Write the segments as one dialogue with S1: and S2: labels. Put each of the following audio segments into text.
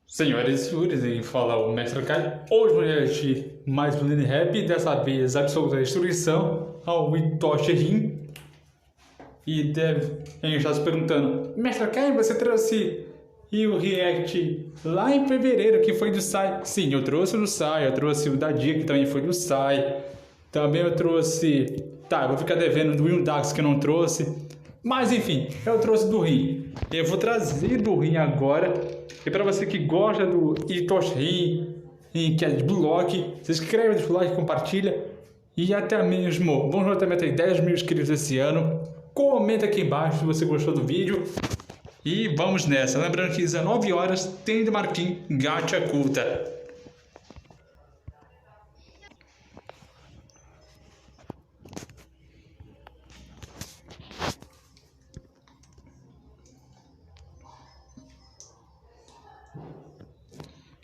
S1: Senhoras e senhores, e fala o Mestre Kai. Hoje vamos reagir mais um Lane Rap, dessa vez absoluta destruição ao Itoshi Rin. E a gente está se perguntando, Mestre Kai, você trouxe o react lá em fevereiro, que foi do Sai? Sim, eu trouxe o do Sai, eu trouxe o da Dia, que também foi do Sai. Também eu trouxe... Tá, eu vou ficar devendo do Will Dax, que eu não trouxe. Mas enfim, eu trouxe do Rin. Eu vou trazer do Rin agora. E para você que gosta do Itoshi Rin, que é de Block, se inscreve, deixa o like, compartilha. E até mesmo, vamos até meter 10 mil inscritos esse ano. Comenta aqui embaixo se você gostou do vídeo. E vamos nessa. Lembrando que 19 horas tem de Marquinhos Gacha Culta.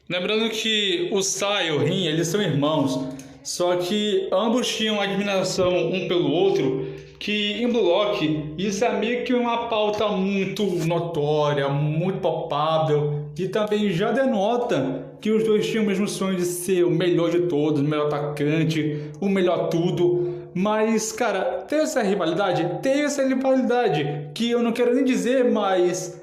S1: Lembrando que o Sai e o Rin, eles são irmãos, só que ambos tinham admiração um pelo outro, que em Block isso é meio que uma pauta muito notória, muito palpável, e também já denota que os dois tinham o mesmo sonho de ser o melhor de todos, o melhor atacante, o melhor tudo. Mas, cara, tem essa rivalidade? Tem essa rivalidade, que eu não quero nem dizer, mas...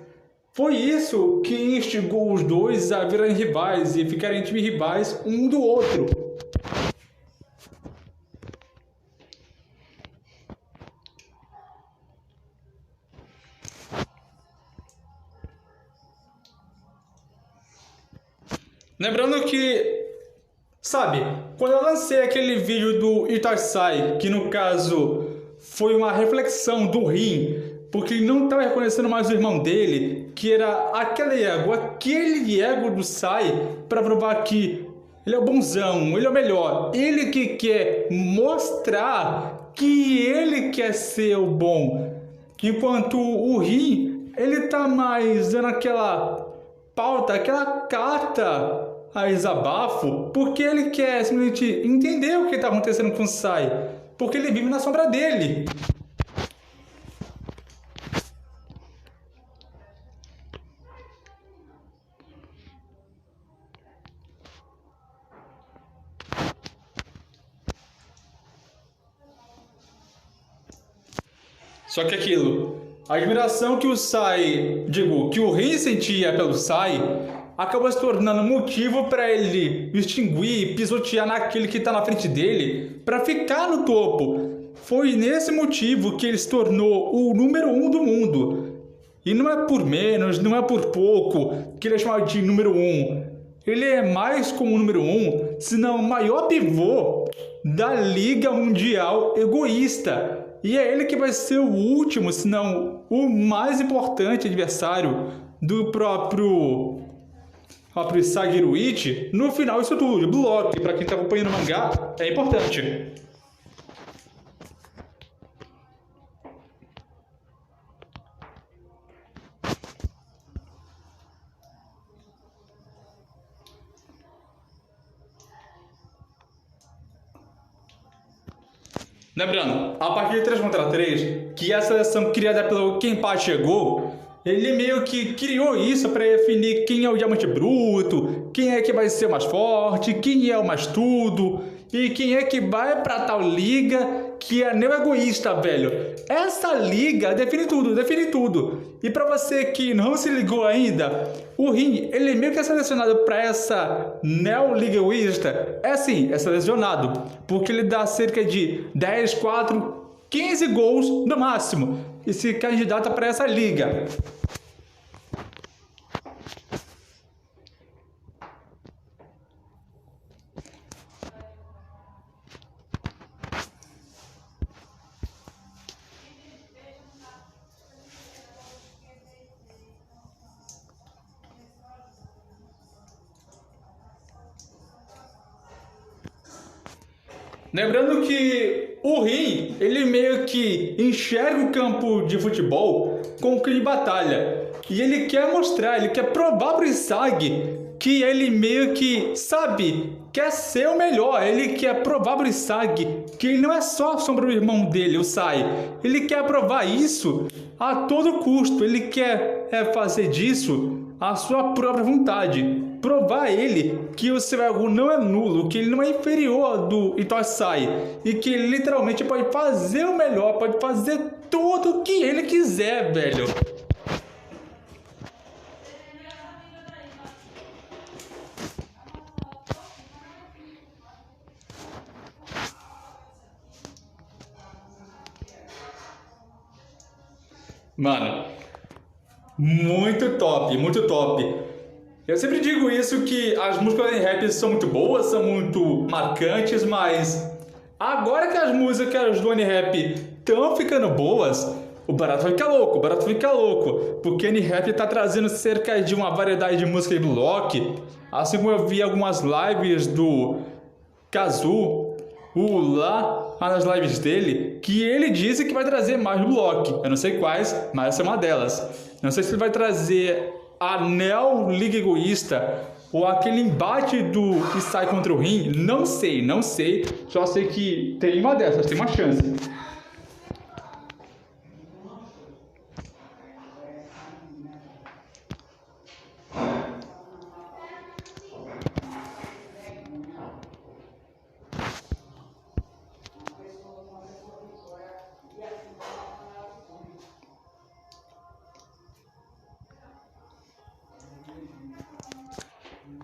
S1: foi isso que instigou os dois a virarem rivais e ficarem time rivais um do outro. Lembrando que, sabe, quando eu lancei aquele vídeo do Itachi, que no caso foi uma reflexão do Rin, porque ele não estava reconhecendo mais o irmão dele, que era aquele ego do Sai, para provar que ele é o bonzão, ele é o melhor, ele que quer mostrar que ele quer ser o bom, enquanto o Rin, ele tá mais dando aquela pauta, aquela carta a desabafo, porque ele quer simplesmente entender o que está acontecendo com o Sai, porque ele vive na sombra dele. Só que aquilo, a admiração que que o Rin sentia pelo Sai, acabou se tornando motivo para ele extinguir, pisotear naquele que está na frente dele, para ficar no topo. Foi nesse motivo que ele se tornou o número 1 do mundo. E não é por menos, não é por pouco que ele é chamado de número 1. Ele é mais como o número 1, se não o maior pivô da Liga Mundial Egoísta. E é ele que vai ser o último, se não o mais importante adversário do próprio Sagiruichi no final disso tudo. Block, para quem está acompanhando o mangá, é importante. Lembrando, a partir de 3 contra 3, que a seleção criada pelo Kenpachi chegou, ele meio que criou isso para definir quem é o diamante bruto, quem é que vai ser mais forte, quem é o mais tudo, e quem é que vai para tal liga que é neo egoísta, velho. Essa liga define tudo, define tudo. E para você que não se ligou ainda, o Rin, ele meio que é selecionado para essa neo liga egoísta. É assim, é selecionado, porque ele dá cerca de 10, 4, 15 gols no máximo e se candidata para essa liga. Lembrando que o Rin, ele meio que enxerga o campo de futebol com o que ele batalha. E ele quer mostrar, ele quer provar para o Isagi que ele meio que, sabe, quer ser o melhor. Ele quer provar para o Isagi que ele não é só a sombra do irmão dele, o Sai. Ele quer provar isso a todo custo. Ele quer fazer disso a sua própria vontade. Provar a ele que o seu ego não é nulo, que ele não é inferior ao do Hitoshi Sai e que ele literalmente pode fazer o melhor, pode fazer tudo o que ele quiser, velho. Mano, muito top, muito top. Eu sempre digo isso, que as músicas em rap são muito boas, são muito marcantes, mas agora que as músicas do N-Rap estão ficando boas, o barato vai ficar louco, o barato vai ficar louco, porque o N-Rap tá trazendo cerca de uma variedade de música de block, assim como eu vi algumas lives do Kazu, o lá nas lives dele, que ele disse que vai trazer mais do block. Eu não sei quais, mas essa é uma delas. Não sei se ele vai trazer a Neo Liga Egoísta ou aquele embate do Psy contra o Rin. Não sei, não sei. Só sei que tem uma dessas, tem uma chance.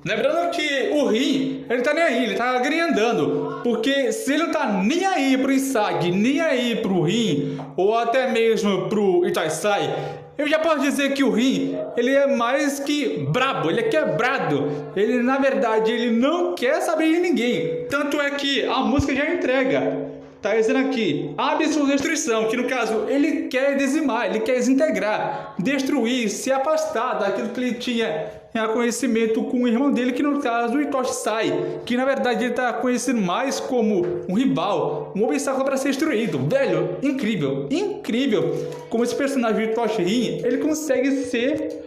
S1: Lembrando que o Rin, ele tá nem aí, ele tá andando. Porque se ele não tá nem aí pro Isagi, nem aí pro Rin, ou até mesmo pro Hitoshi Sai, eu já posso dizer que o Rin, ele é mais que brabo, ele é quebrado. Ele, na verdade, ele não quer saber de ninguém. Tanto é que a música já entrega. Tá dizendo aqui, absoluta destruição, que no caso ele quer dizimar, ele quer desintegrar, destruir, se afastar daquilo que ele tinha conhecimento com o irmão dele, que no caso o Hitoshi Sai, que na verdade ele tá conhecendo mais como um rival, um obstáculo para ser destruído. Velho, incrível, incrível como esse personagem de Hitoshi Rin, ele consegue ser,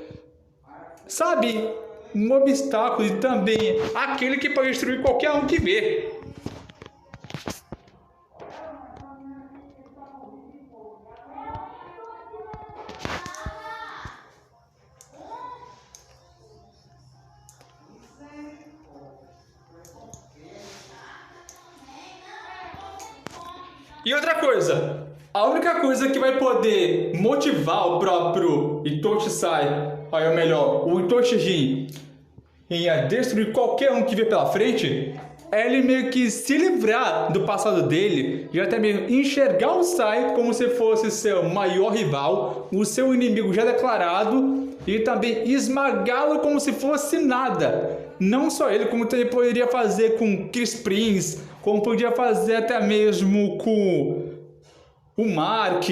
S1: sabe, um obstáculo e também aquele que pode destruir qualquer um que vê. E outra coisa, a única coisa que vai poder motivar o próprio Hitoshi Sai, ou melhor, o Hitoshi Rin, em destruir qualquer um que vê pela frente, é ele meio que se livrar do passado dele e até mesmo enxergar o Sai como se fosse seu maior rival, o seu inimigo já declarado, e também esmagá-lo como se fosse nada. Não só ele, como também poderia fazer com Chris Prince, como podia fazer até mesmo com o Mark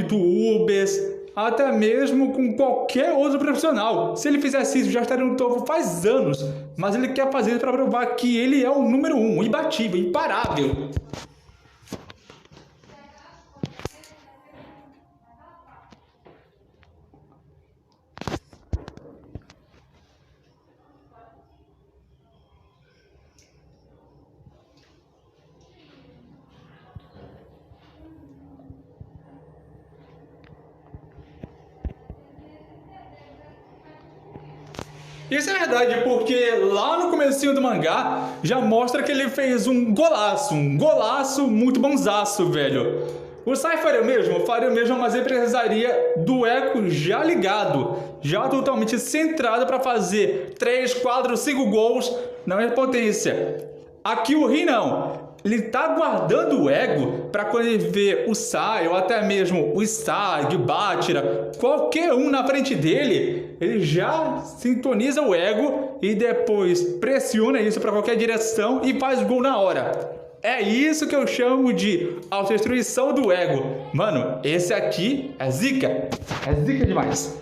S1: do Ubers, até mesmo com qualquer outro profissional. Se ele fizesse isso, já estaria no topo faz anos, mas ele quer fazer isso para provar que ele é o número 1, imbatível, imparável. Isso é verdade, porque lá no comecinho do mangá já mostra que ele fez um golaço muito bonzaço, velho. O Sai faria o mesmo, mas ele precisaria do eco já ligado, já totalmente centrado para fazer 3, 4, 5 gols na mesma potência. Aqui o Rin não. Ele tá guardando o ego para quando ele vê o Sai ou até mesmo o Isagi, o Bachira, qualquer um na frente dele, ele já sintoniza o ego e depois pressiona isso para qualquer direção e faz gol na hora. É isso que eu chamo de autodestruição do ego. Mano, esse aqui é zica demais.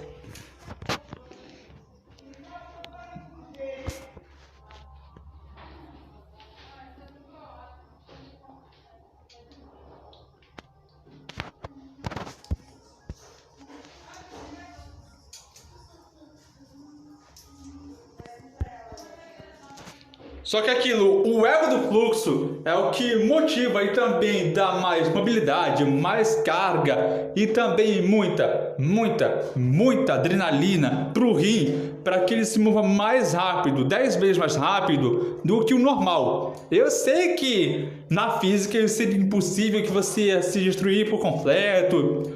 S1: Só que aquilo, o ego do fluxo é o que motiva e também dá mais mobilidade, mais carga e também muita muita adrenalina pro rim, para que ele se mova mais rápido, 10 vezes mais rápido do que o normal. Eu sei que na física seria impossível que você ia se destruir por completo,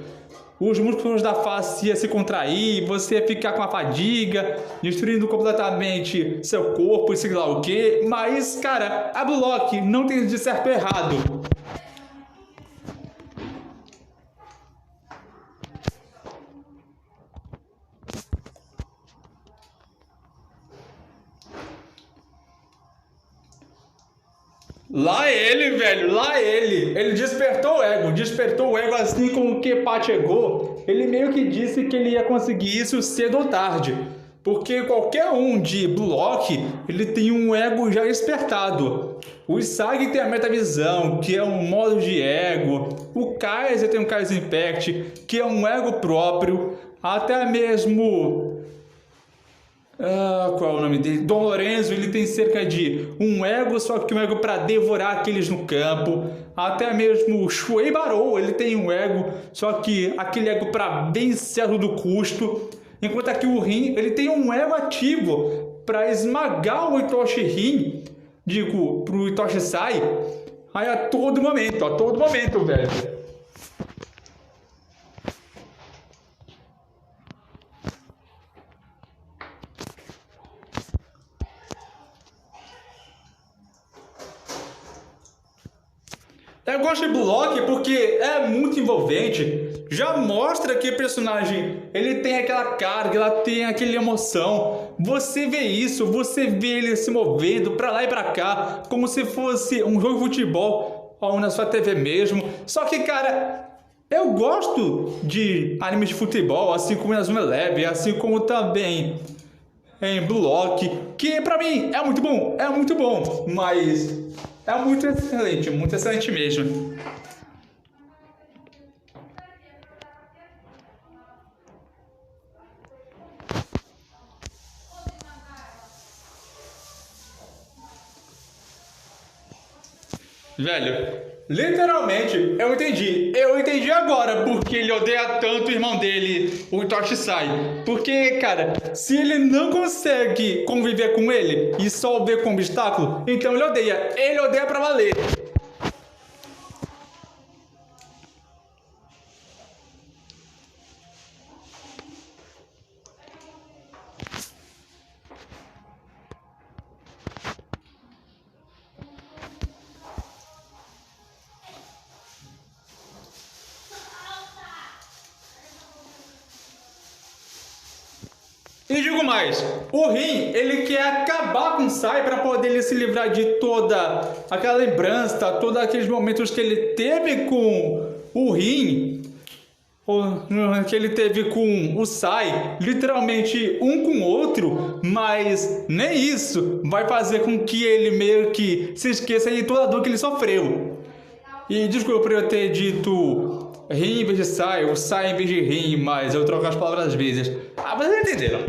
S1: os músculos da face iam se contrair, você ia ficar com a fadiga, destruindo completamente seu corpo e sei lá o que. Mas, cara, a Blue Lock não tem de certo ou errado. Lá ele, velho, lá ele. Ele despertou o ego assim como o Kepa chegou. Ele meio que disse que ele ia conseguir isso cedo ou tarde. Porque qualquer um de Blue Lock, ele tem um ego já despertado. O Sag tem a metavisão, que é um modo de ego. O Kaiser tem um Kaiser Impact, que é um ego próprio. Até mesmo... qual é o nome dele? Dom Lorenzo, ele tem cerca de um ego, só que um ego para devorar aqueles no campo. Até mesmo o Shuei Barou, ele tem um ego, só que aquele ego para vencer a todo custo. Enquanto aqui o Rin, ele tem um ego ativo para esmagar o Itoshi Rin, digo, pro Itoshi Sai, aí a todo momento, velho. Eu gosto de Blue Lock porque é muito envolvente. Já mostra que o personagem ele tem aquela carga, ela tem aquela emoção. Você vê isso, você vê ele se movendo pra lá e pra cá, como se fosse um jogo de futebol ou na sua TV mesmo. Só que, cara, eu gosto de animes de futebol, assim como na Zuma Eleven, assim como também em Blue Lock, que pra mim é muito bom, mas é muito excelente mesmo. Velho, literalmente, eu entendi agora porque ele odeia tanto o irmão dele, o Itoshi Sai. Porque, cara, se ele não consegue conviver com ele e só o ver como obstáculo, então ele odeia pra valer. E digo mais, o Rin, ele quer acabar com o Sai para poder ele se livrar de toda aquela lembrança, todos aqueles momentos que ele teve com o Rin, que ele teve com o Sai, literalmente um com o outro, mas nem isso vai fazer com que ele meio que se esqueça de toda a dor que ele sofreu. E desculpa por eu ter dito Rin em vez de Sai, ou Sai em vez de Rin, mas eu troco as palavras às vezes. Ah, vocês entenderam?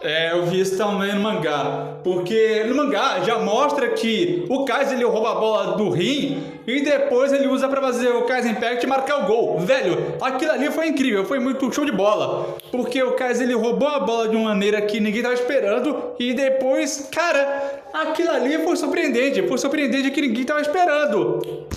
S1: Eu vi isso também no mangá, porque no mangá já mostra que o Kaiser ele rouba a bola do Rin e depois ele usa pra fazer o Kaiser Impact e marcar o gol. Velho, aquilo ali foi incrível, foi muito show de bola, porque o Kaiser ele roubou a bola de uma maneira que ninguém tava esperando e depois, cara, aquilo ali foi surpreendente que ninguém tava esperando.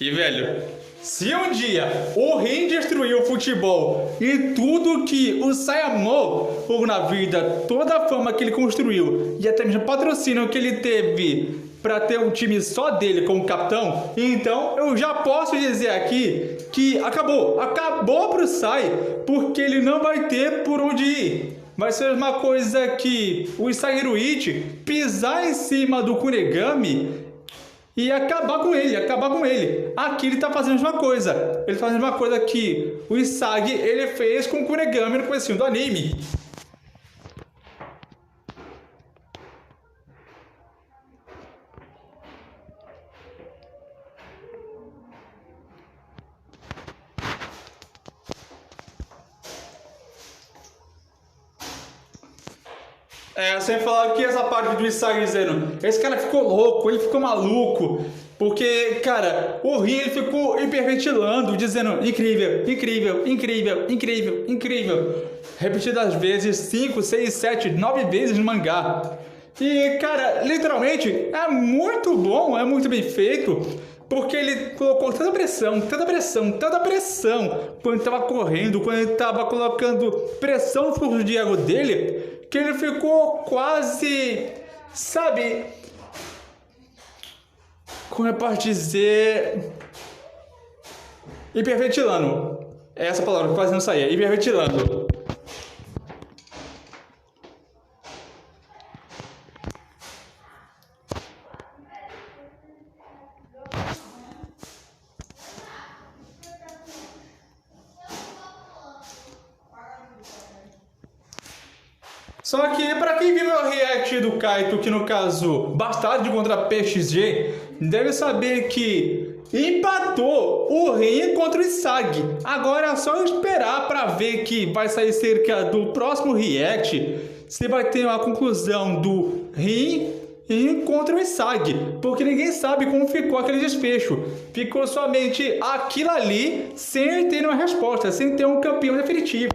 S1: E, velho, se um dia o Rin destruiu o futebol e tudo que o Sai amou na vida, toda a fama que ele construiu e até mesmo o patrocínio que ele teve para ter um time só dele como capitão, então eu já posso dizer aqui que acabou pro Sai, porque ele não vai ter por onde ir. Vai ser uma coisa que o Sai Hiruichi pisar em cima do Kunigami e acabar com ele, acabar com ele. Aqui ele tá fazendo a mesma coisa. Ele tá fazendo a mesma coisa que o Isagi ele fez com o Kunigami no comecinho do anime. Sem falar que essa parte do Isagi dizendo, esse cara ficou louco, ele ficou maluco, porque, cara, o Rin ele ficou hiperventilando, dizendo incrível, incrível, incrível, incrível, incrível, repetidas vezes, 5, 6, 7, 9 vezes no mangá. E, cara, literalmente, é muito bom, é muito bem feito, porque ele colocou tanta pressão, tanta pressão, tanta pressão, quando ele estava correndo, quando ele estava colocando pressão no fluxo de ego dele, que ele ficou quase, sabe, como eu posso dizer, hiperventilando. É essa palavra que quase não saía, hiperventilando. Só que para quem viu o react do Kaito, que no caso Bastardo contra PXG, deve saber que empatou o Rin contra o Isagi. Agora é só esperar para ver que vai sair cerca do próximo react, se vai ter uma conclusão do Rin contra o Isagi, porque ninguém sabe como ficou aquele desfecho. Ficou somente aquilo ali sem ter uma resposta, sem ter um campeão definitivo.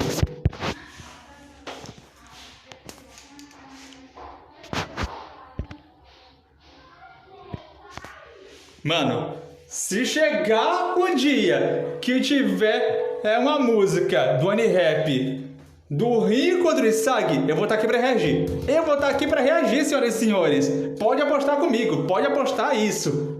S1: Mano, se chegar o dia que tiver uma música do Unirap do Rin contra o Isagi, eu vou estar aqui para reagir. Eu vou estar aqui para reagir, senhoras e senhores. Pode apostar comigo, pode apostar isso.